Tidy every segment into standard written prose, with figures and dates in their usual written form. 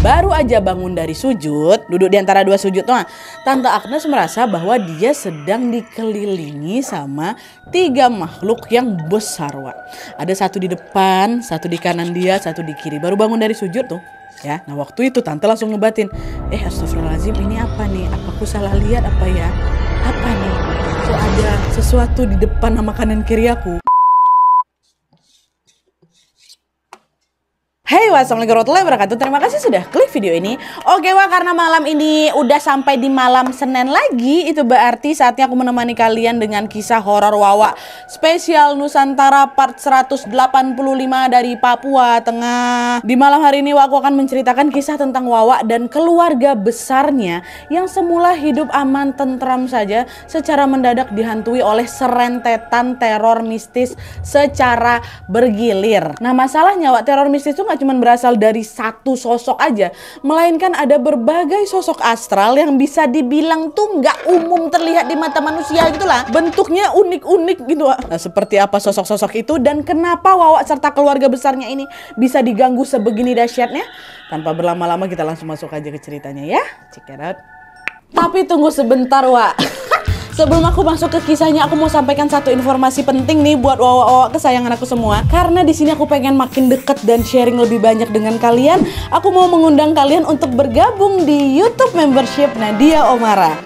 Baru aja bangun dari sujud, duduk di antara dua sujud tuh, Tante Agnes merasa bahwa dia sedang dikelilingi sama 3 makhluk yang besar, Wak. Ada satu di depan, satu di kanan dia, satu di kiri. Baru bangun dari sujud tuh. Ya, nah waktu itu Tante langsung ngebatin, astagfirullahaladzim, ini apa nih? Apa aku salah lihat apa ya? Apa nih? Kok ada sesuatu di depan sama kanan kiri aku? Hey, wassalamualaikum warahmatullahi wabarakatuh. Terima kasih sudah klik video ini. Oke, Wak, karena malam ini udah sampai di malam Senin lagi, itu berarti saatnya aku menemani kalian dengan kisah horor Wawa spesial Nusantara part 185 dari Papua Tengah. Di malam hari ini, Wak, aku akan menceritakan kisah tentang Wawa dan keluarga besarnya yang semula hidup aman tentram saja, secara mendadak dihantui oleh serentetan teror mistis secara bergilir. Nah, masalahnya, Wak, teror mistis itu cuma berasal dari satu sosok aja, melainkan ada berbagai sosok astral yang bisa dibilang tuh nggak umum terlihat di mata manusia gitulah. Bentuknya unik-unik gitu. Nah, seperti apa sosok-sosok itu dan kenapa Wawa serta keluarga besarnya ini bisa diganggu sebegini dahsyatnya? Tanpa berlama-lama kita langsung masuk aja ke ceritanya ya. Check it out. Tapi tunggu sebentar, Wak. Sebelum aku masuk ke kisahnya, aku mau sampaikan satu informasi penting nih buat Wawa kesayangan aku semua. Karena di sini aku pengen makin deket dan sharing lebih banyak dengan kalian. Aku mau mengundang kalian untuk bergabung di YouTube membership Nadia Omara.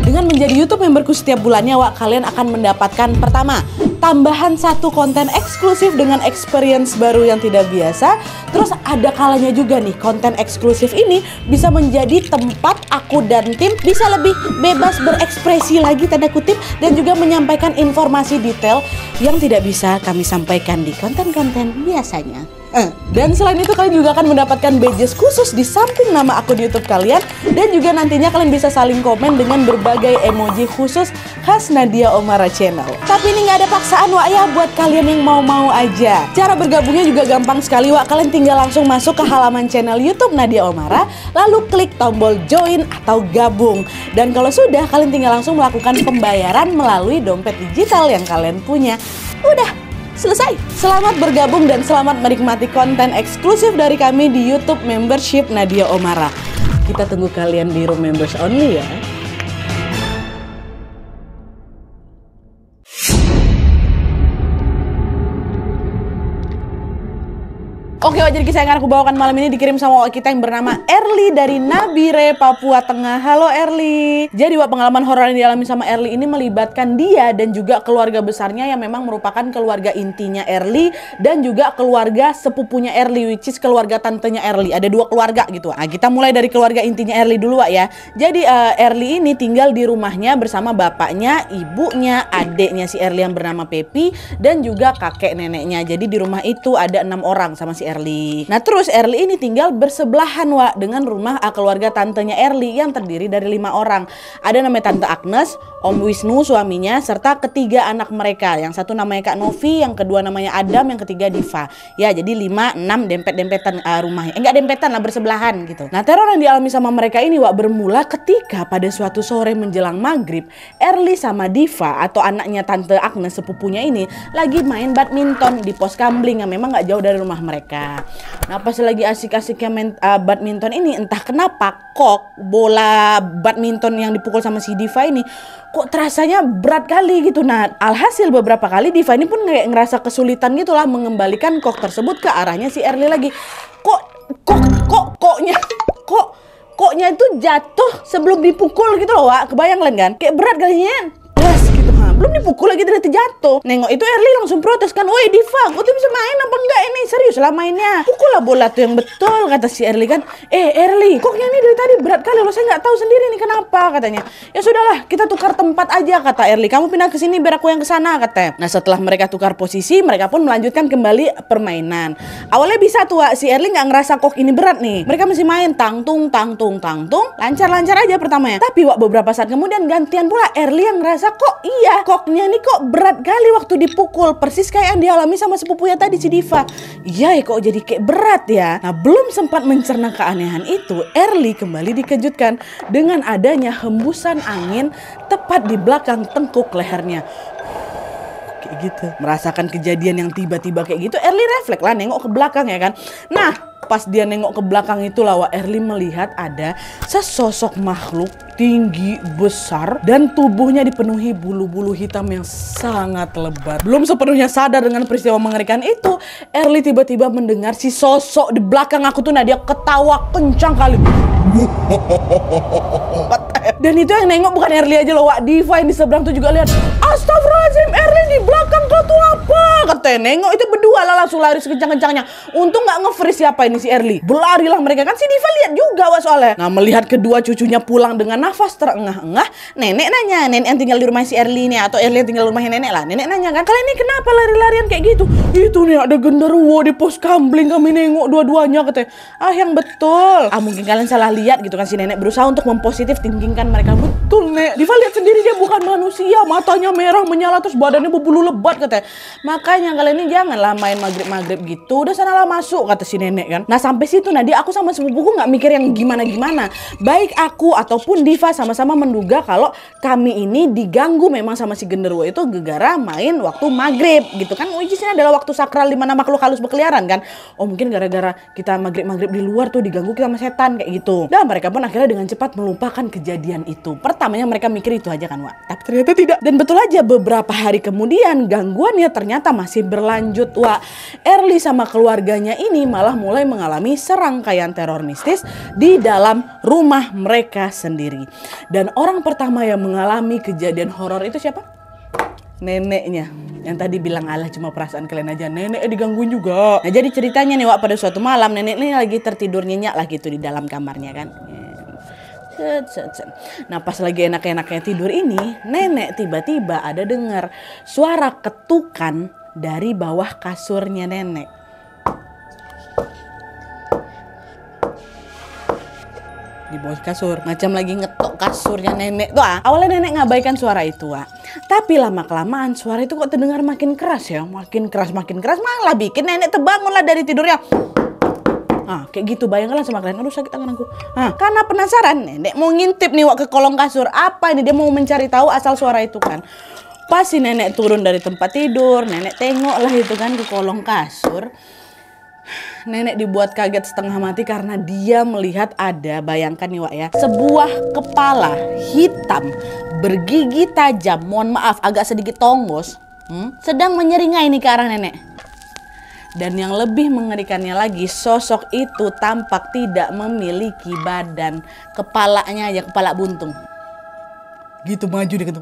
Dengan menjadi YouTube memberku setiap bulannya, Wak, kalian akan mendapatkan pertama, tambahan 1 konten eksklusif dengan experience baru yang tidak biasa. Terus ada kalanya juga nih, konten eksklusif ini bisa menjadi tempat aku dan tim bisa lebih bebas berekspresi lagi, tanda kutip, dan juga menyampaikan informasi detail yang tidak bisa kami sampaikan di konten-konten biasanya. Dan selain itu kalian juga akan mendapatkan badges khusus di samping nama akun YouTube kalian. Dan juga nantinya kalian bisa saling komen dengan berbagai emoji khusus khas Nadia Omara Channel. Tapi ini nggak ada paksaan, Wak, ya, buat kalian yang mau-mau aja. Cara bergabungnya juga gampang sekali, Wak. Kalian tinggal langsung masuk ke halaman channel YouTube Nadia Omara, lalu klik tombol join atau gabung. Dan kalau sudah, kalian tinggal langsung melakukan pembayaran melalui dompet digital yang kalian punya. Udah selesai. Selamat bergabung dan selamat menikmati konten eksklusif dari kami di YouTube membership Nadia Omara. Kita tunggu kalian di room members only ya. Oke, Wak, jadi kisah yang aku bawakan malam ini dikirim sama Wak kita yang bernama Erli dari Nabire, Papua Tengah. Halo Erli. Jadi, Wak, pengalaman horor yang dialami sama Erli ini melibatkan dia dan juga keluarga besarnya yang memang merupakan keluarga intinya Erli dan juga keluarga sepupunya Erli, which is keluarga tantenya Erli. Ada 2 keluarga gitu. Nah, kita mulai dari keluarga intinya Erli dulu, Wak, ya. Jadi Erli ini tinggal di rumahnya bersama bapaknya, ibunya, adeknya si Erli yang bernama Pepi dan juga kakek neneknya. Jadi di rumah itu ada 6 orang sama si Erli. Nah, terus Erli ini tinggal bersebelahan, Wak, dengan rumah keluarga tantenya Erli yang terdiri dari 5 orang. Ada namanya Tante Agnes, Om Wisnu suaminya, serta ketiga anak mereka. Yang satu namanya Kak Novi, yang kedua namanya Adam, yang ketiga Diva. Ya, jadi 5, 6 dempet-dempetan rumahnya. Enggak dempetan lah, bersebelahan gitu. Nah, teror yang dialami sama mereka ini, Wak, bermula ketika pada suatu sore menjelang maghrib, Erli sama Diva atau anaknya Tante Agnes sepupunya ini lagi main badminton di pos kambling yang memang nggak jauh dari rumah mereka. Nah, pas lagi asik-asiknya main badminton ini, entah kenapa kok bola badminton yang dipukul sama si Diva ini kok terasanya berat kali gitu. Nah, alhasil beberapa kali Diva ini pun kayak ngerasa kesulitan gitulah mengembalikan kok tersebut ke arahnya si Erli lagi. Koknya itu jatuh sebelum dipukul gitu loh, Wak. Kebayang kalian kan? Kayak berat kalinya. Gitu, belum dipukul lagi ternyata jatuh. Nengok itu Erli langsung protes kan, "Woi Diva, kau tuh bisa main apa enggak ini? Serius lah mainnya. Pukul lah bola tuh yang betul," kata si Erli kan. Erli, koknya ini dari tadi berat kali loh, saya nggak tahu sendiri nih kenapa," katanya. "Ya sudahlah, kita tukar tempat aja," kata Erli. "Kamu pindah ke sini biar aku yang ke sana," katanya. Nah, setelah mereka tukar posisi, mereka pun melanjutkan kembali permainan. Awalnya bisa tuh, Wak, si Erli nggak ngerasa kok ini berat nih. Mereka masih main tangtung, lancar-lancar aja pertamanya. Tapi, Wak, beberapa saat kemudian gantian pula Erli yang ngerasa kok iya, koknya ini kok berat kali waktu dipukul, persis kayak yang dialami sama sepupunya tadi si Diva. Iya, kok jadi kayak berat ya. Nah, belum sempat mencerna keanehan itu, Erli kembali dikejutkan dengan adanya hembusan angin tepat di belakang tengkuk lehernya. Kayak gitu. Merasakan kejadian yang tiba-tiba kayak gitu, Erli refleks lah nengok ke belakang ya kan. Nah, pas dia nengok ke belakang itulah Wak, Erli melihat ada sesosok makhluk tinggi, besar, dan tubuhnya dipenuhi bulu-bulu hitam yang sangat lebat. Belum sepenuhnya sadar dengan peristiwa mengerikan itu, Erli tiba-tiba mendengar si sosok di belakang aku tuh, nah dia ketawa kencang kali. Dan itu yang nengok bukan Erli aja loh Wak, Diva yang di seberang tuh juga lihat. Astagfirullahaladzim, Erli di belakang kau tuh apa? Katanya nengok itu berdua lah, langsung lari sekencang-kencangnya. Untung gak nge-freeze siapa ini si Erli. Berlarilah mereka, kan si Diva lihat juga Wak soalnya. Nah melihat kedua cucunya pulang dengan nafas terengah-engah, nenek nanya, nenek yang tinggal di rumah si Erli ini atau Erli yang tinggal di rumahnya nenek lah. Nenek nanya kan, kalian ini kenapa lari-larian kayak gitu? Itu nih ada genderuwo di pos kambling, kami nengok dua-duanya katanya. Ah yang betul. Ah mungkin kalian salah lihat gitu kan, si nenek berusaha untuk mempositif tinggikan mereka. Betul nek, Diva lihat sendiri dia bukan manusia, matanya merah menyala terus badannya berbulu lebat katanya. Makanya kalian ini janganlah main maghrib-maghrib gitu, udah sanalah masuk kata si nenek kan. Nah sampai situ Nadia aku sama sepupuku nggak mikir yang gimana-gimana. Baik aku ataupun Diva sama-sama menduga kalau kami ini diganggu memang sama si genderuwo itu gegara main waktu maghrib gitu kan. Which is ini adalah waktu sakral di mana makhluk halus berkeliaran kan. Oh mungkin gara-gara kita maghrib-maghrib di luar tuh diganggu kita sama setan kayak gitu. Dan mereka pun akhirnya dengan cepat melupakan kejadian itu. Pertamanya mereka mikir itu aja kan Wak, tapi ternyata tidak. Dan betul aja beberapa hari kemudian gangguannya ternyata masih berlanjut Wak. Erli sama keluarganya ini malah mulai mengalami serangkaian teror mistis di dalam rumah mereka sendiri. Dan orang pertama yang mengalami kejadian horor itu siapa? Neneknya. Yang tadi bilang alah cuma perasaan kalian aja, nenek digangguin juga. Nah jadi ceritanya nih Wak, pada suatu malam nenek ini lagi tertidur nyenyak lah gitu di dalam kamarnya kan. Nah pas lagi enak-enaknya tidur ini, nenek tiba-tiba ada dengar suara ketukan dari bawah kasurnya nenek. Di bawah kasur, macam lagi ngetok kasurnya nenek tuh. Awalnya nenek ngabaikan suara itu tapi lama-kelamaan suara itu kok terdengar makin keras ya, makin keras malah bikin nenek terbangun lah dari tidurnya. Kayak gitu, bayangkanlah sama kalian. Aduh sakit tangan aku. Karena penasaran, nenek mau ngintip nih Wak ke kolong kasur. Apa ini? Dia mau mencari tahu asal suara itu kan. Pas si nenek turun dari tempat tidur, nenek tengok lah itu kan ke kolong kasur. Nenek dibuat kaget setengah mati karena dia melihat ada, bayangkan nih Wak ya, sebuah kepala hitam bergigi tajam, mohon maaf agak sedikit tonggos, sedang menyeringai nih ke arah nenek. Dan yang lebih mengerikannya lagi, sosok itu tampak tidak memiliki badan, kepalanya aja kepala buntung. Gitu maju dia gitu.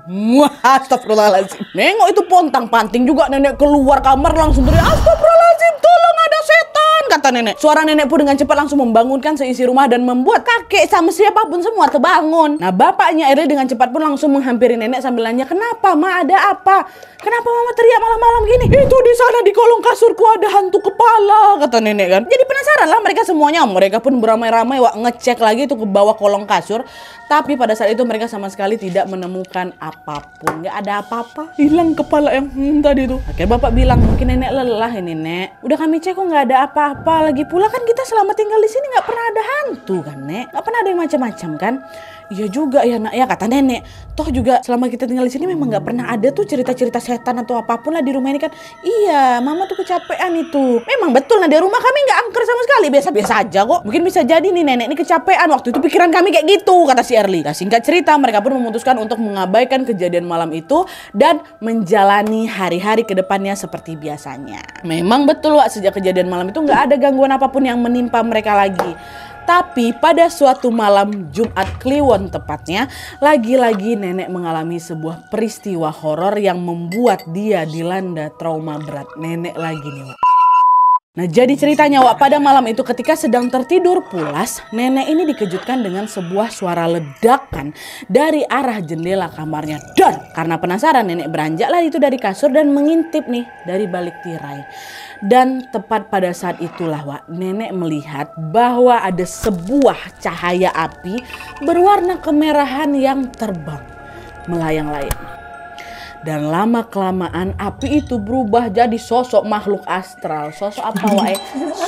Astagfirullahaladzim. Nengok itu pontang panting juga nenek keluar kamar langsung teriak, astagfirullahaladzim, tolong ada setan, kata nenek. Suara nenek pun dengan cepat langsung membangunkan seisi rumah dan membuat kakek sama siapapun semua terbangun. Nah bapaknya Erli dengan cepat pun langsung menghampiri nenek sambil nanya, kenapa Ma, ada apa? Kenapa Mama teriak malam-malam gini? Itu di sana di kolong kasurku ada hantu kepala, kata nenek kan. Jadi penasaran lah mereka semuanya. Mereka pun beramai-ramai Wak ngecek lagi itu ke bawah kolong kasur. Tapi pada saat itu mereka sama sekali tidak menemukan apapun. Gak ada apa-apa. Hilang kepala yang tadi itu. Akhirnya bapak bilang, mungkin nenek lelah ini nek. Udah kami cek kok gak ada apa-apa. Lagi pula kan kita selama tinggal di sini gak pernah ada hantu kan nek. Gak pernah ada yang macam-macam kan. Iya juga ya nak ya, kata nenek. Toh juga selama kita tinggal di sini memang gak pernah ada tuh cerita-cerita setan atau apapun lah di rumah ini kan. Iya mama tuh kecapean itu. Memang betul nah di rumah kami gak angker sama sekali. Biasa-biasa aja kok. Mungkin bisa jadi nih nenek ini kecapean. Waktu itu pikiran kami kayak gitu, kata si Erli. Nah singkat cerita mereka pun memutuskan untuk mengabaikan kejadian malam itu dan menjalani hari-hari ke depannya seperti biasanya. Memang betul Wak, sejak kejadian malam itu gak ada gangguan apapun yang menimpa mereka lagi. Tapi pada suatu malam Jumat Kliwon tepatnya, lagi-lagi nenek mengalami sebuah peristiwa horor yang membuat dia dilanda trauma berat. Nenek lagi nih Wak. Nah jadi ceritanya Wak, pada malam itu ketika sedang tertidur pulas, nenek ini dikejutkan dengan sebuah suara ledakan dari arah jendela kamarnya. Dan karena penasaran nenek beranjaklah itu dari kasur dan mengintip nih dari balik tirai. Dan tepat pada saat itulah Wak, nenek melihat bahwa ada sebuah cahaya api berwarna kemerahan yang terbang melayang-layang. Dan lama-kelamaan api itu berubah jadi sosok makhluk astral. Sosok apa wae?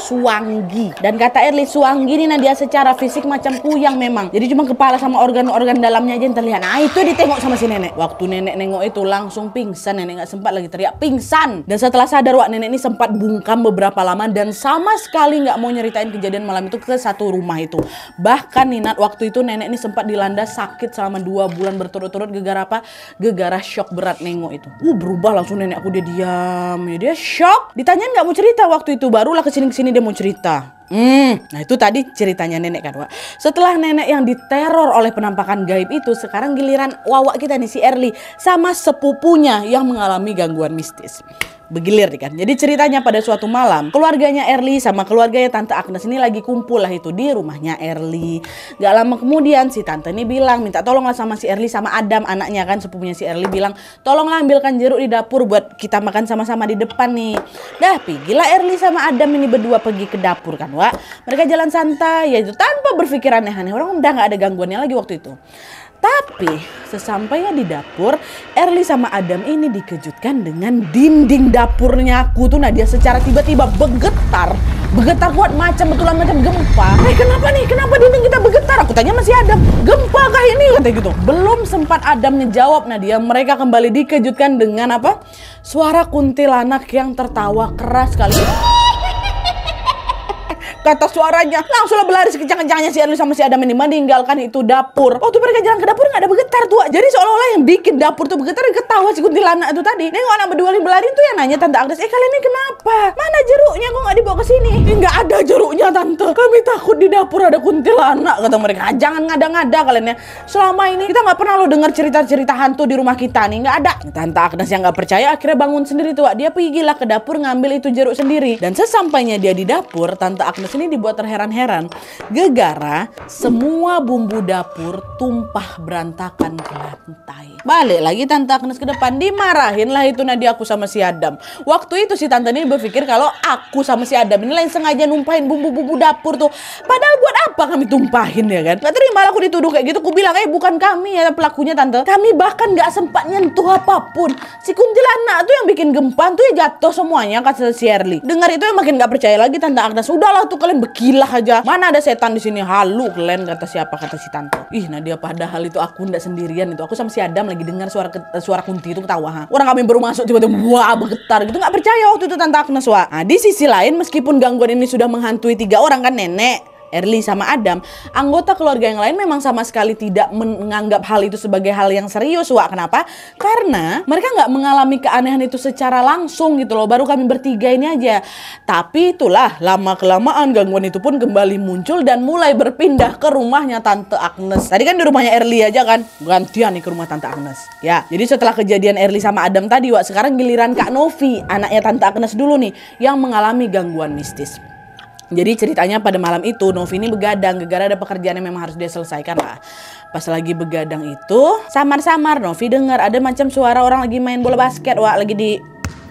Suanggi. Dan kata Erli, Suanggi ini dia secara fisik macam kuyang memang. Jadi cuma kepala sama organ-organ dalamnya aja yang terlihat. Nah itu ditengok sama si nenek. Waktu nenek nengok itu langsung pingsan. Nenek gak sempat lagi teriak pingsan. Dan setelah sadar nenek ini sempat bungkam beberapa lama. Dan sama sekali gak mau nyeritain kejadian malam itu ke satu rumah itu. Bahkan Ninat waktu itu nenek ini sempat dilanda sakit selama 2 bulan berturut-turut. Gegara apa? Gegara shock berat nengok itu. Berubah langsung nenek aku, dia diam. Dia shock. Ditanyain gak mau cerita waktu itu. Barulah kesini-kesini dia mau cerita. Nah itu tadi ceritanya nenek kan, Wak. Setelah nenek yang diteror oleh penampakan gaib itu, sekarang giliran Wawa kita nih, si Erli sama sepupunya yang mengalami gangguan mistis. Begilir nih kan. Jadi ceritanya pada suatu malam, keluarganya Erli sama keluarganya Tante Agnes ini lagi kumpul lah itu di rumahnya Erli. Gak lama kemudian si tante ini bilang, minta tolonglah sama si Erli sama Adam, anaknya kan, sepupunya si Erli bilang, tolonglah ambilkan jeruk di dapur buat kita makan sama-sama di depan nih. Dah pergilah Erli sama Adam ini berdua pergi ke dapur kan, Wak. Mereka jalan santai, yaitu tanpa berpikir aneh-aneh. Orang udah gak ada gangguannya lagi waktu itu. Tapi sesampainya di dapur, Erli sama Adam ini dikejutkan dengan dinding dapurnya aku tuh dia secara tiba-tiba bergetar. Bergetar kuat macam betulan macam gempa. Kenapa nih? Kenapa dinding kita bergetar? Aku tanya masih Adam, gempa kah ini? Kata gitu. Belum sempat Adam ngejawab mereka kembali dikejutkan dengan apa? Suara kuntilanak yang tertawa keras sekali. Kata suaranya, langsunglah berlari sekencang-kencangnya si Erli sama si Adam ini meninggalkan itu dapur. Waktu mereka jalan ke dapur nggak ada bergetar tuh. Jadi seolah-olah yang bikin dapur tuh bergetar ketawa si kuntilanak itu tadi. Nengok anak berdua berlari tuh yang nanya Tante Agnes, kalian ini kenapa? Mana jeruknya? Kok nggak dibawa ke sini? Nggak ada jeruknya Tante. Kami takut di dapur ada kuntilanak, kata mereka. Jangan ngada-ngada kalian ya. Selama ini kita nggak pernah lo dengar cerita-cerita hantu di rumah kita nih, nggak ada. Tante Agnes yang nggak percaya akhirnya bangun sendiri tuh. Dia pergilah ke dapur ngambil itu jeruk sendiri. Dan sesampainya dia di dapur, Tante Agnes ini dibuat terheran-heran gegara semua bumbu dapur tumpah berantakan ke lantai. Balik lagi Tante Agnes ke depan, dimarahin lah itu Nadia aku sama si Adam. Waktu itu si tante ini berpikir kalau aku sama si Adam ini lain sengaja numpahin bumbu-bumbu dapur tuh. Padahal buat apa kami tumpahin ya kan? Gak terima aku dituduh kayak gitu. Aku bilang bukan kami ya pelakunya Tante. Kami bahkan gak sempat nyentuh apapun. Si kuntilanak tuh yang bikin gempa tuh ya jatuh semuanya, kata si Erli. Dengar itu yang makin gak percaya lagi Tante Agnes. Udahlah tuh kalian kilah aja. Mana ada setan di sini? Halu kalian, kata siapa? Kata si tante. Nadia padahal itu aku ndak sendirian itu. Aku sama si Adam lagi dengar suara kunti itu ketawa. Orang kami baru masuk tiba-tiba wah bergetar gitu. Nggak percaya waktu itu Tante Agnes, Wak. Di sisi lain meskipun gangguan ini sudah menghantui 3 orang kan, nenek, Erli sama Adam, anggota keluarga yang lain memang sama sekali tidak menganggap hal itu sebagai hal yang serius, Wak. Kenapa? Karena mereka nggak mengalami keanehan itu secara langsung gitu loh. Baru kami bertiga ini aja. Tapi itulah lama-kelamaan gangguan itu pun kembali muncul dan mulai berpindah ke rumahnya Tante Agnes. Tadi kan di rumahnya Erli aja kan, gantian nih ke rumah Tante Agnes. Ya, jadi setelah kejadian Erli sama Adam tadi, Wak, sekarang giliran Kak Novi, anaknya Tante Agnes dulu nih, yang mengalami gangguan mistis. Jadi ceritanya pada malam itu Novi ini begadang gara-gara ada pekerjaan yang memang harus dia selesaikan lah. Pas lagi begadang itu samar-samar Novi dengar ada macam suara orang lagi main bola basket, Wak. Lagi di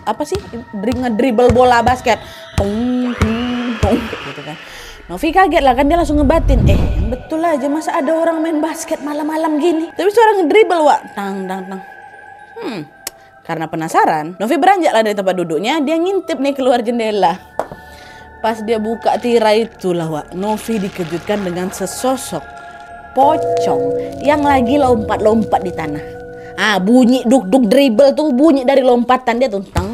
apa sih? Ngedribble bola basket. Tung gitu kan. Novi kaget lah kan, dia langsung ngebatin. Yang betul aja masa ada orang main basket malam-malam gini. Tapi suara ngedribble, Wak. Tang. Karena penasaran, Novi beranjak lah dari tempat duduknya, dia ngintip nih keluar jendela. Pas dia buka tirai itulah, Wak, Novi dikejutkan dengan sesosok pocong yang lagi lompat-lompat di tanah. Bunyi duk-duk dribble tuh bunyi dari lompatan dia tuh. Tang.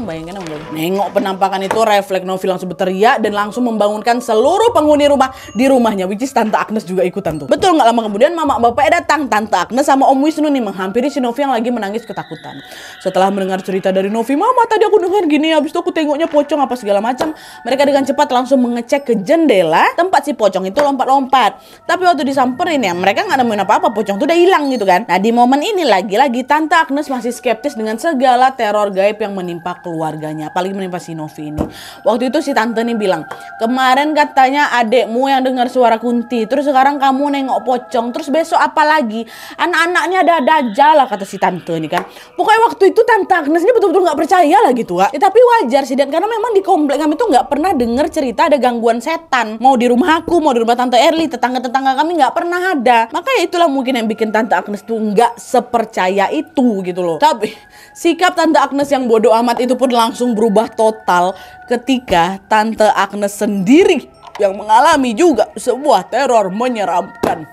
Bayangkan dong. Nengok penampakan itu, refleks Novi langsung berteriak dan langsung membangunkan seluruh penghuni rumah di rumahnya, which is Tante Agnes juga ikutan tuh. Betul, nggak lama kemudian mama bapaknya datang. Tante Agnes sama Om Wisnu nih menghampiri si Novi yang lagi menangis ketakutan. Setelah mendengar cerita dari Novi, mama tadi aku dengar gini, habis itu aku tengoknya pocong apa segala macam. Mereka dengan cepat langsung mengecek ke jendela tempat si pocong itu lompat-lompat. Tapi waktu disamperin ya, mereka nggak nemuin apa-apa, pocong tuh udah hilang gitu kan. Nah di momen ini lagi-lagi Tante Agnes masih skeptis dengan segala teror gaib yang menimpa keluarganya. Apalagi kali menimpa si Novi ini. Waktu itu si tante nih bilang, kemarin katanya adekmu yang dengar suara Kunti, terus sekarang kamu nengok pocong, terus besok apa lagi? Anak-anaknya ada aja lah, kata si tante nih kan. Pokoknya waktu itu tante Agnes ini betul-betul nggak percaya lah gitu Wak. Tapi wajar sih, dan karena memang di komplek kami tuh nggak pernah denger cerita ada gangguan setan. Mau di rumah aku, mau di rumah tante Erli, tetangga-tetangga kami nggak pernah ada. Maka ya itulah mungkin yang bikin tante Agnes tuh nggak sepercaya itu gitu loh. Tapi sikap tante Agnes yang bodoh amat itu pun langsung berubah total ketika tante Agnes sendiri yang mengalami juga sebuah teror menyeramkan.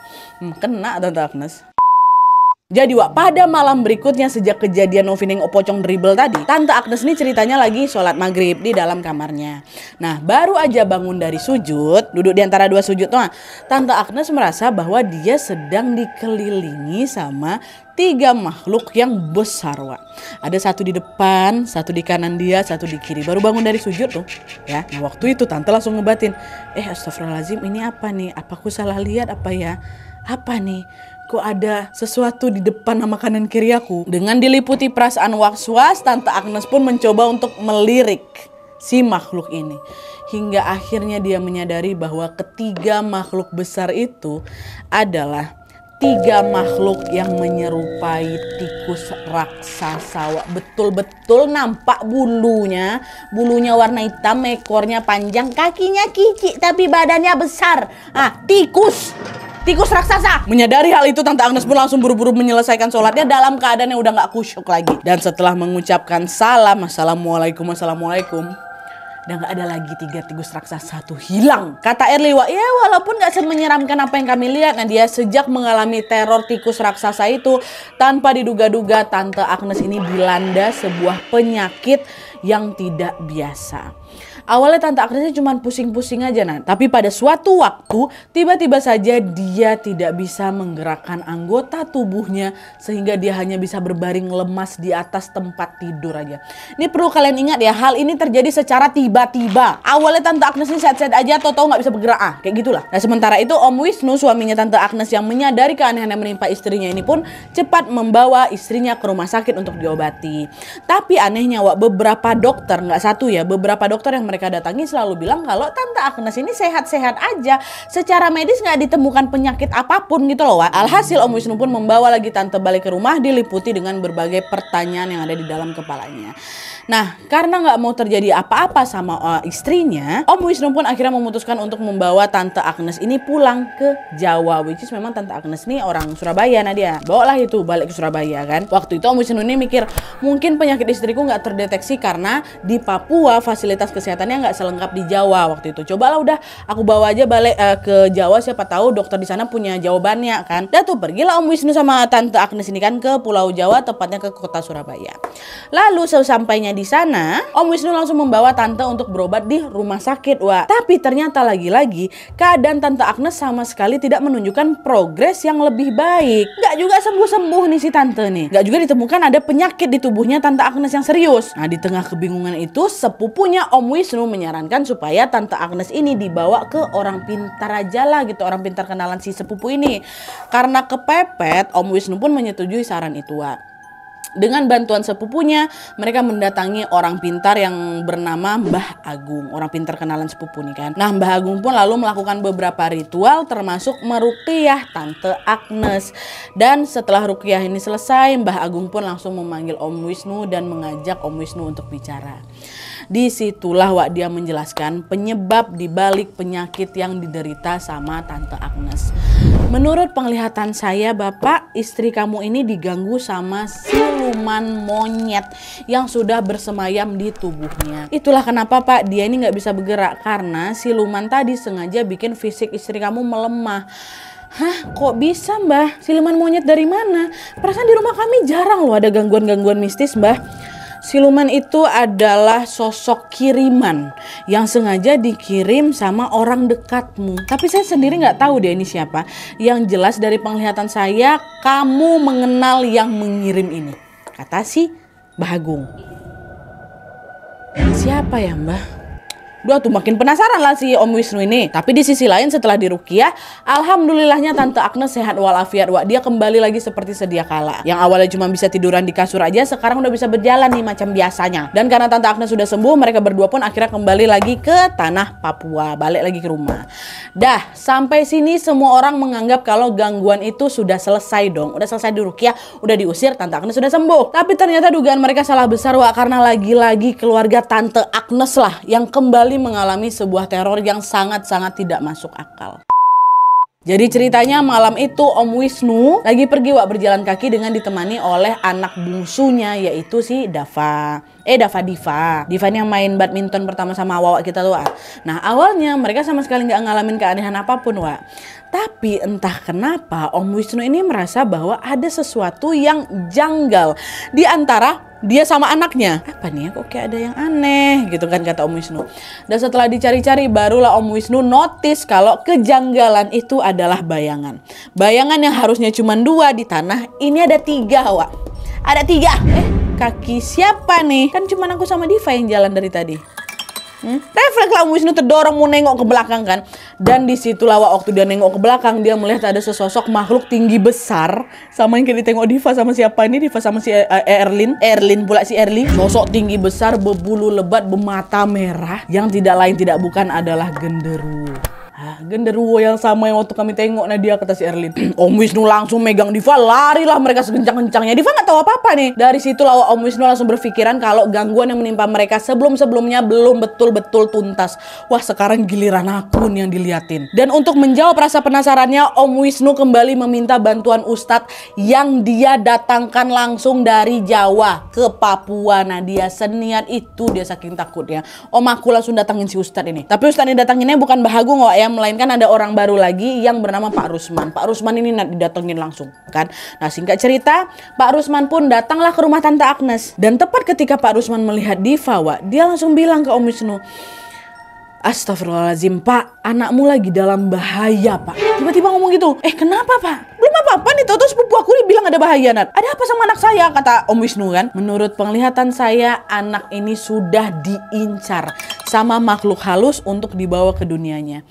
Kena tante Agnes. Jadi Wak, pada malam berikutnya sejak kejadian Novi nengok pocong dribble tadi, tante Agnes ini ceritanya lagi sholat maghrib di dalam kamarnya. Nah, baru aja bangun dari sujud, duduk di antara dua sujud tuh, tante Agnes merasa bahwa dia sedang dikelilingi sama 3 makhluk yang besar Wak. Ada satu di depan, satu di kanan dia, satu di kiri. Baru bangun dari sujud tuh ya. Nah, waktu itu tante langsung ngebatin, astagfirullahaladzim, ini apa nih? Apa aku salah lihat apa ya? Apa nih? Kok ada sesuatu di depan sama kanan kiri aku? Dengan diliputi perasaan was-was, tante Agnes pun mencoba untuk melirik si makhluk ini. Hingga akhirnya dia menyadari bahwa ketiga makhluk besar itu adalah 3 makhluk yang menyerupai tikus raksasa. Betul-betul nampak bulunya. Bulunya warna hitam, ekornya panjang, kakinya kikik tapi badannya besar. Tikus raksasa. Menyadari hal itu, tante Agnes pun langsung buru-buru menyelesaikan sholatnya dalam keadaan yang udah gak kusyuk lagi. Dan setelah mengucapkan salam, assalamualaikum, dan gak ada lagi 3 tikus raksasa tuh hilang. Kata Erli, Wak, ya walaupun gak semenyeramkan apa yang kami lihat, nah dia sejak mengalami teror tikus raksasa itu, tanpa diduga-duga tante Agnes ini dilanda sebuah penyakit yang tidak biasa. Awalnya tante Agnesnya cuma pusing-pusing aja tapi pada suatu waktu tiba-tiba saja dia tidak bisa menggerakkan anggota tubuhnya sehingga dia hanya bisa berbaring lemas di atas tempat tidur aja. Ini perlu kalian ingat ya, hal ini terjadi secara tiba-tiba. Awalnya tante Agnes ini sehat-sehat aja, tau-tau nggak bisa bergerak kayak gitulah. Nah, sementara itu Om Wisnu, suaminya tante Agnes yang menyadari keanehan yang menimpa istrinya ini pun cepat membawa istrinya ke rumah sakit untuk diobati. Tapi anehnya Wak, beberapa dokter, nggak satu ya, beberapa dokter yang mereka datangi selalu bilang kalau tante Agnes ini sehat-sehat aja, secara medis nggak ditemukan penyakit apapun gitu loh Wak. Alhasil Om Wisnu pun membawa lagi tante balik ke rumah diliputi dengan berbagai pertanyaan yang ada di dalam kepalanya. Nah, karena nggak mau terjadi apa-apa sama istrinya, Om Wisnu pun akhirnya memutuskan untuk membawa tante Agnes ini pulang ke Jawa, which is memang tante Agnes ini orang Surabaya. Nah, dia bawalah itu balik ke Surabaya kan. Waktu itu Om Wisnu ini mikir, mungkin penyakit istriku nggak terdeteksi karena di Papua fasilitas kesehatannya nggak selengkap di Jawa waktu itu. Cobalah udah aku bawa aja balik ke Jawa, siapa tahu dokter di sana punya jawabannya kan. Dan tuh pergilah Om Wisnu sama tante Agnes ini kan ke Pulau Jawa, tepatnya ke kota Surabaya. Lalu sesampainya di sana, Om Wisnu langsung membawa tante untuk berobat di rumah sakit Wak. Tapi ternyata lagi-lagi keadaan tante Agnes sama sekali tidak menunjukkan progres yang lebih baik. Nggak juga sembuh-sembuh nih si tante nih. Nggak juga ditemukan ada penyakit di tubuhnya tante Agnes yang serius. Nah, di tengah kebingungan itu sepupunya Om Wisnu menyarankan supaya tante Agnes ini dibawa ke orang pintar aja lah gitu, orang pintar kenalan si sepupu ini. Karena kepepet, Om Wisnu pun menyetujui saran itu Wak. Dengan bantuan sepupunya, mereka mendatangi orang pintar yang bernama Mbah Agung, orang pintar kenalan sepupu nih kan. Nah, Mbah Agung pun lalu melakukan beberapa ritual termasuk meruqyah tante Agnes. Dan setelah ruqyah ini selesai, Mbah Agung pun langsung memanggil Om Wisnu dan mengajak Om Wisnu untuk bicara. Disitulah Wak dia menjelaskan penyebab dibalik penyakit yang diderita sama tante Agnes. Menurut penglihatan saya, Bapak, istri kamu ini diganggu sama siluman monyet yang sudah bersemayam di tubuhnya. Itulah kenapa Pak dia ini nggak bisa bergerak, karena siluman tadi sengaja bikin fisik istri kamu melemah. Hah, kok bisa Mbah? Siluman monyet dari mana? Perasaan di rumah kami jarang loh ada gangguan-gangguan mistis Mbah. Siluman itu adalah sosok kiriman yang sengaja dikirim sama orang dekatmu. Tapi saya sendiri nggak tahu dia ini siapa. Yang jelas dari penglihatan saya, kamu mengenal yang mengirim ini, kata si Mbah Agung. Siapa ya Mbah? Udah tuh makin penasaran lah si Om Wisnu ini. Tapi di sisi lain setelah diruqyah, alhamdulillahnya Tante Agnes sehat walafiat, Wak. Dia kembali lagi seperti sedia kala. Yang awalnya cuma bisa tiduran di kasur aja, sekarang udah bisa berjalan nih macam biasanya. Dan karena Tante Agnes sudah sembuh, mereka berdua pun akhirnya kembali lagi ke tanah Papua, balik lagi ke rumah. Dah, sampai sini semua orang menganggap kalau gangguan itu sudah selesai dong. Udah selesai diruqyah, udah diusir, Tante Agnes sudah sembuh. Tapi ternyata dugaan mereka salah besar, Wak, karena lagi-lagi keluarga Tante Agnes lah yang kembali mengalami sebuah teror yang sangat-sangat tidak masuk akal. Jadi ceritanya malam itu Om Wisnu lagi pergi, Wak, berjalan kaki dengan ditemani oleh anak bungsunya, yaitu si Diva. Diva ini yang main badminton pertama sama Wak kita tuh, Wak. Nah awalnya mereka sama sekali nggak ngalamin keanehan apapun, Wak. Tapi entah kenapa Om Wisnu ini merasa bahwa ada sesuatu yang janggal di antara dia sama anaknya. Apa nih, kok kayak ada yang aneh gitu kan, kata Om Wisnu. Dan setelah dicari-cari barulah Om Wisnu notice kalau kejanggalan itu adalah bayangan. Bayangan yang harusnya cuma 2 di tanah, ini ada 3, Wak. Ada 3. Kaki siapa nih? Kan cuma aku sama Diva yang jalan dari tadi. Refleks lah Om Wisnu terdorong mau nengok ke belakang kan. Dan disitulah waktu dia nengok ke belakang, dia melihat ada sesosok makhluk tinggi besar, sama yang kayak ditengok Diva sama siapa ini, Diva sama si Erlin pula si Erli. Sosok tinggi besar berbulu lebat bermata merah yang tidak lain tidak bukan adalah genderuwo. Genderuwo yang sama yang waktu kami tengok Nadia, kata si Erlin. Om Wisnu langsung megang Diva, larilah mereka sekencang-kencangnya. Diva nggak tahu apa-apa nih. Dari situlah Om Wisnu langsung berpikiran kalau gangguan yang menimpa mereka sebelum-sebelumnya belum betul-betul tuntas. Wah, sekarang giliran aku nih yang diliatin. Dan untuk menjawab rasa penasarannya, Om Wisnu kembali meminta bantuan Ustadz yang dia datangkan langsung dari Jawa ke Papua. Nah, dia seniat itu, dia saking takutnya. Om aku langsung datangin si Ustadz ini. Tapi Ustadz ini datanginnya bukan Bahagung, Wak, ya, melainkan ada orang baru lagi yang bernama Pak Rusman. Pak Rusman ini didatengin langsung kan. Nah, singkat cerita, Pak Rusman pun datanglah ke rumah Tante Agnes. Dan tepat ketika Pak Rusman melihat Diva, Wak, dia langsung bilang ke Om Wisnu, "Astagfirullahaladzim, Pak, anakmu lagi dalam bahaya, Pak." Tiba-tiba ngomong gitu. Kenapa, Pak? Belum apa-apa nih, terus sepupu aku dibilang ada bahaya, Nat. Ada apa sama anak saya, kata Om Wisnu kan. Menurut penglihatan saya, anak ini sudah diincar sama makhluk halus untuk dibawa ke dunianya.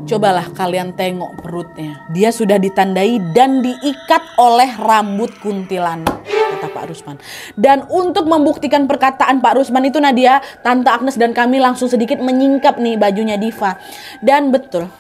Cobalah kalian tengok perutnya. Dia sudah ditandai dan diikat oleh rambut kuntilanak, kata Pak Rusman. Dan untuk membuktikan perkataan Pak Rusman itu, Nadia, Tante Agnes dan kami langsung sedikit menyingkap nih bajunya Diva. Dan betul,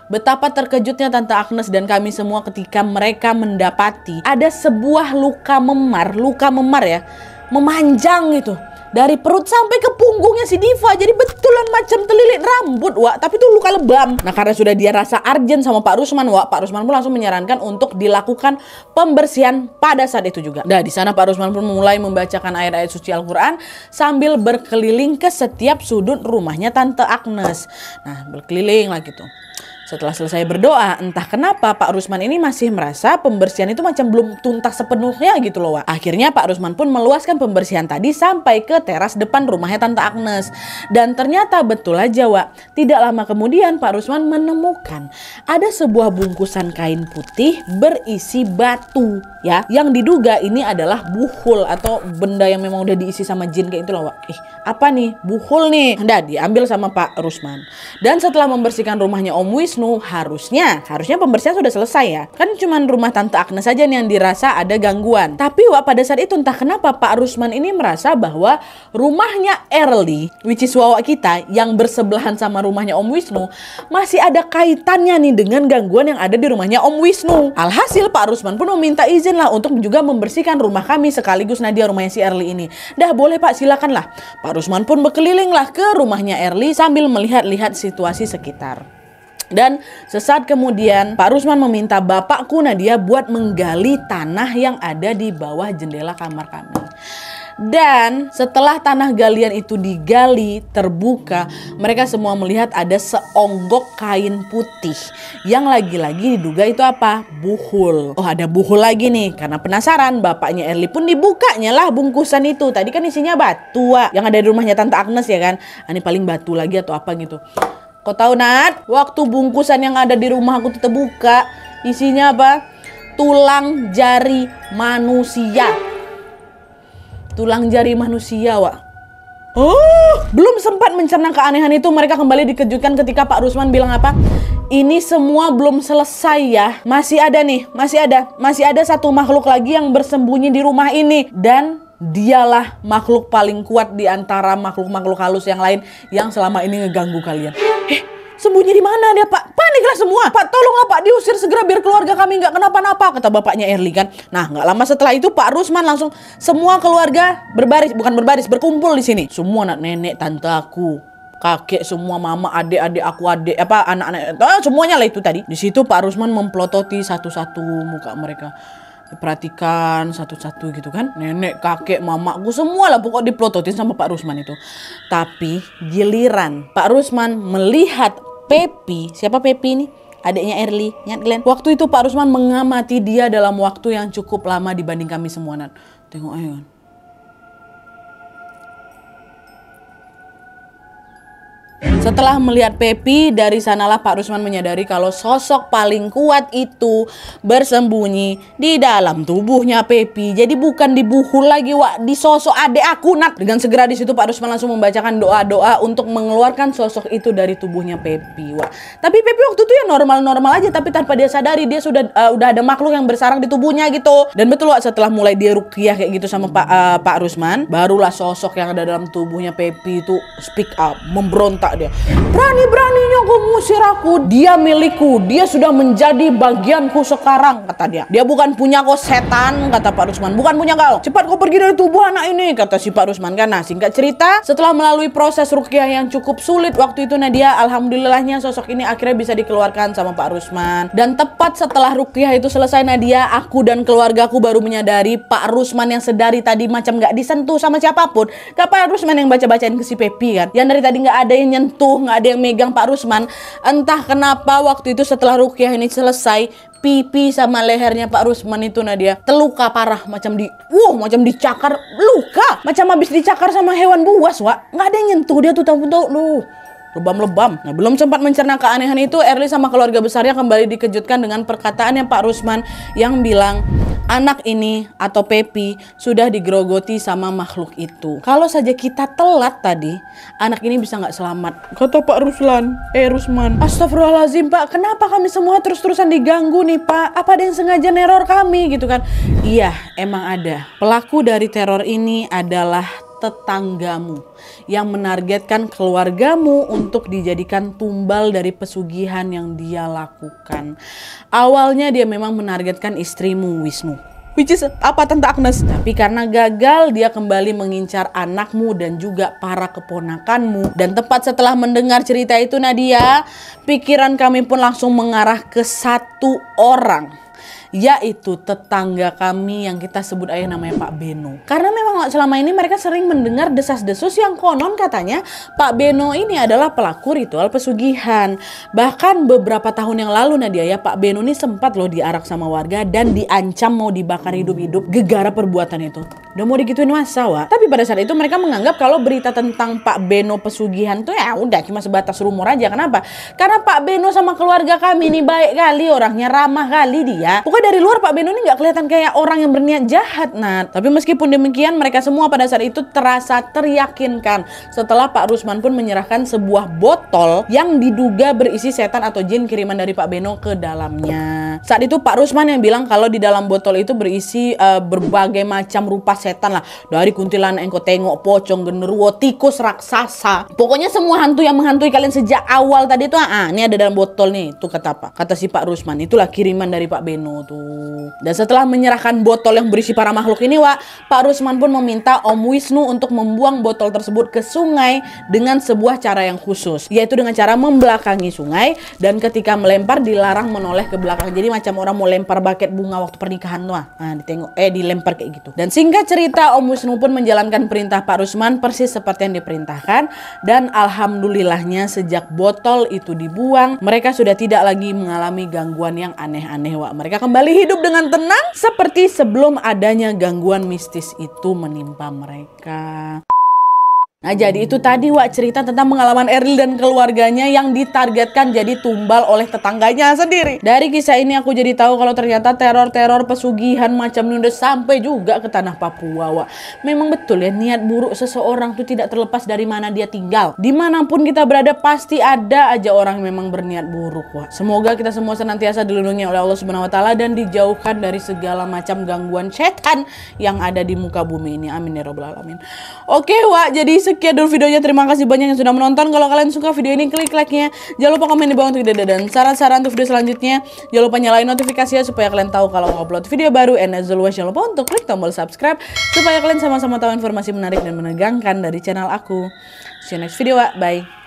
betapa terkejutnya Tante Agnes dan kami semua ketika mereka mendapati ada sebuah luka memar ya, memanjang gitu. Dari perut sampai ke punggungnya si Diva. Jadi betulan macam terlilit rambut, Wak. Tapi itu luka lebam. Nah, karena sudah dia rasa urgent sama Pak Rusman, Wak, Pak Rusman pun langsung menyarankan untuk dilakukan pembersihan pada saat itu juga. Nah, di sana Pak Rusman pun mulai membacakan ayat-ayat suci Al-Quran sambil berkeliling ke setiap sudut rumahnya Tante Agnes. Nah, berkeliling lah gitu. Setelah selesai berdoa, entah kenapa Pak Rusman ini masih merasa pembersihan itu macam belum tuntas sepenuhnya gitu loh, Wak. Akhirnya Pak Rusman pun meluaskan pembersihan tadi sampai ke teras depan rumahnya Tante Agnes. Dan ternyata betul aja, Wak, tidak lama kemudian Pak Rusman menemukan ada sebuah bungkusan kain putih berisi batu, ya, yang diduga ini adalah buhul atau benda yang memang udah diisi sama jin kayak itu loh, Wak. Apa nih? Buhul nih. Nah, diambil sama Pak Rusman. Dan setelah membersihkan rumahnya Om Wisnu, harusnya pembersihan sudah selesai ya. Kan cuma rumah Tante Agnes saja nih yang dirasa ada gangguan. Tapi, Wak, pada saat itu entah kenapa Pak Rusman ini merasa bahwa rumahnya Erli, which is Wawak kita, yang bersebelahan sama rumahnya Om Wisnu, masih ada kaitannya nih dengan gangguan yang ada di rumahnya Om Wisnu. Alhasil Pak Rusman pun meminta izin lah untuk juga membersihkan rumah kami sekaligus Nadia rumahnya si Erli ini. Dah boleh, Pak, silakan lah. Pak Rusman pun berkeliling lah ke rumahnya Erli sambil melihat-lihat situasi sekitar. Dan sesaat kemudian Pak Rusman meminta bapakku Nadia buat menggali tanah yang ada di bawah jendela kamar kami. Dan setelah tanah galian itu digali, terbuka, mereka semua melihat ada seonggok kain putih yang lagi-lagi diduga itu apa? Buhul. Oh, ada buhul lagi nih. Karena penasaran, bapaknya Erli pun dibukanya lah bungkusan itu. Tadi kan isinya batu, Wak, yang ada di rumahnya Tante Agnes ya kan. Ini paling batu lagi atau apa gitu. Kau tahu, Nat, waktu bungkusan yang ada di rumah aku terbuka, isinya apa? Tulang jari manusia. Tulang jari manusia, Wak. Belum sempat mencerna keanehan itu, mereka kembali dikejutkan ketika Pak Rusman bilang apa? Ini semua belum selesai ya. Masih ada satu makhluk lagi yang bersembunyi di rumah ini. Dan dialah makhluk paling kuat di antara makhluk-makhluk halus yang lain yang selama ini ngeganggu kalian. Sembunyi di mana dia, Pak? Paniklah semua. Pak, tolonglah Pak, diusir segera biar keluarga kami nggak kenapa-napa, kata bapaknya Erli kan. Nah, nggak lama setelah itu Pak Rusman langsung semua keluarga berkumpul di sini. Semua anak nenek, tante aku, kakek, semua mama, adik-adik aku, anak-anak, semuanya lah itu tadi. Di situ Pak Rusman memplototi satu-satu muka mereka. Diperhatikan satu-satu gitu kan. Nenek, kakek, mamaku, semua lah pokok diplototin sama Pak Rusman itu. Tapi giliran Pak Rusman melihat Pepi, siapa Pepi ini? Adiknya Erli, ingat kalian? Waktu itu Pak Rusman mengamati dia dalam waktu yang cukup lama dibanding kami semua. Tengok aja kan. Setelah melihat Pepi, dari sanalah Pak Rusman menyadari kalau sosok paling kuat itu bersembunyi di dalam tubuhnya Pepi. Jadi bukan di buhul lagi, Wak, di sosok adik aku, Nat. Dengan segera di situ Pak Rusman langsung membacakan doa-doa untuk mengeluarkan sosok itu dari tubuhnya Pepi, Wak. Tapi Pepi waktu itu ya normal-normal aja, tapi tanpa dia sadari dia udah ada makhluk yang bersarang di tubuhnya gitu. Dan betul, Wak, setelah mulai dia ruqyah kayak gitu sama Pak Rusman, barulah sosok yang ada dalam tubuhnya Pepi itu speak up, memberontak dia. Berani-beraninya kau mengusir aku. Dia milikku, dia sudah menjadi bagianku sekarang, kata dia. Dia bukan punya kau, setan, kata Pak Rusman. Bukan punya kau. Cepat kau pergi dari tubuh anak ini, kata si Pak Rusman kan. Nah, singkat cerita, setelah melalui proses ruqyah yang cukup sulit waktu itu Nadia, alhamdulillahnya sosok ini akhirnya bisa dikeluarkan sama Pak Rusman. Dan tepat setelah ruqyah itu selesai Nadia, aku dan keluargaku baru menyadari Pak Rusman yang sedari tadi macam gak disentuh sama siapapun. Kak Pak Rusman yang baca-bacain ke si Pepi kan. Yang dari tadi gak ada yang nyentuh, nggak ada yang megang Pak Rusman. Entah kenapa waktu itu setelah ruqyah ini selesai, pipi sama lehernya Pak Rusman itu Nadia terluka parah, macam dicakar, luka macam habis dicakar sama hewan buas, Wak. Nggak ada yang nyentuh dia tuh, tahu lebam-lebam. Nah, belum sempat mencerna keanehan itu, Erli sama keluarga besarnya kembali dikejutkan dengan perkataan yang Pak Rusman yang bilang anak ini atau Pepi sudah digerogoti sama makhluk itu. Kalau saja kita telat tadi, anak ini bisa nggak selamat, kata Pak Rusman. Astagfirullahaladzim, Pak, kenapa kami semua terus-terusan diganggu nih, Pak? Apa ada yang sengaja neror kami gitu kan? Iya, emang ada. Pelaku dari teror ini adalah tetanggamu yang menargetkan keluargamu untuk dijadikan tumbal dari pesugihan yang dia lakukan. Awalnya dia memang menargetkan istrimu Wisnu, which is Tante Agnes. Tapi karena gagal, dia kembali mengincar anakmu dan juga para keponakanmu. Dan tepat setelah mendengar cerita itu Nadia, pikiran kami pun langsung mengarah ke satu orang, yaitu tetangga kami yang kita sebut aja namanya Pak Beno. Karena memang selama ini mereka sering mendengar desas-desus yang konon katanya Pak Beno ini adalah pelaku ritual pesugihan. Bahkan beberapa tahun yang lalu Nadia ya, Pak Beno ini sempat loh diarak sama warga dan diancam mau dibakar hidup-hidup gegara perbuatan itu. Udah mau digituin masa, Wak. Tapi pada saat itu mereka menganggap kalau berita tentang Pak Beno pesugihan tuh ya udah cuma sebatas rumor aja. Kenapa? Karena Pak Beno sama keluarga kami ini baik kali, orangnya ramah kali dia. Pokoknya dari luar Pak Beno ini nggak kelihatan kayak orang yang berniat jahat, Nat. Tapi meskipun demikian, mereka semua pada saat itu terasa teryakinkan setelah Pak Rusman pun menyerahkan sebuah botol yang diduga berisi setan atau jin kiriman dari Pak Beno ke dalamnya. Saat itu Pak Rusman yang bilang kalau di dalam botol itu berisi berbagai macam rupa setan lah. Dari kuntilanak yang kau tengok, pocong, genderuwo, tikus, raksasa. Pokoknya semua hantu yang menghantui kalian sejak awal tadi tuh, ini ada dalam botol nih. Itu kata apa? Kata si Pak Rusman, itulah kiriman dari Pak Beno tuh. Dan setelah menyerahkan botol yang berisi para makhluk ini, Wak, Pak Rusman pun meminta Om Wisnu untuk membuang botol tersebut ke sungai dengan sebuah cara yang khusus, yaitu dengan cara membelakangi sungai, dan ketika melempar dilarang menoleh ke belakang. Jadi macam orang mau lempar buket bunga waktu pernikahan tuh. Dilempar kayak gitu. Dan singkat cerita, Om Wisnu pun menjalankan perintah Pak Rusman persis seperti yang diperintahkan, dan alhamdulillahnya sejak botol itu dibuang, mereka sudah tidak lagi mengalami gangguan yang aneh-aneh, Wak. Mereka kembali hidup dengan tenang seperti sebelum adanya gangguan mistis itu menimpa mereka. Nah jadi itu tadi Wak, cerita tentang pengalaman Eril dan keluarganya yang ditargetkan jadi tumbal oleh tetangganya sendiri. Dari kisah ini aku jadi tahu kalau ternyata teror-teror pesugihan macam ini udah sampai juga ke tanah Papua Wak. Memang betul ya, niat buruk seseorang itu tidak terlepas dari mana dia tinggal. Dimanapun kita berada pasti ada aja orang yang memang berniat buruk Wak. Semoga kita semua senantiasa dilindungi oleh Allah Subhanahu Wa Taala dan dijauhkan dari segala macam gangguan setan yang ada di muka bumi ini. Amin ya robbal alamin. Oke Wak, jadi sekian dulu videonya. Terima kasih banyak yang sudah menonton. Kalau kalian suka video ini, klik like-nya. Jangan lupa komen di bawah untuk ide dan saran-saran untuk video selanjutnya. Jangan lupa nyalain notifikasinya supaya kalian tahu kalau upload video baru. And as always, jangan lupa untuk klik tombol subscribe supaya kalian sama-sama tahu informasi menarik dan menegangkan dari channel aku. See you next video, Wak. Bye.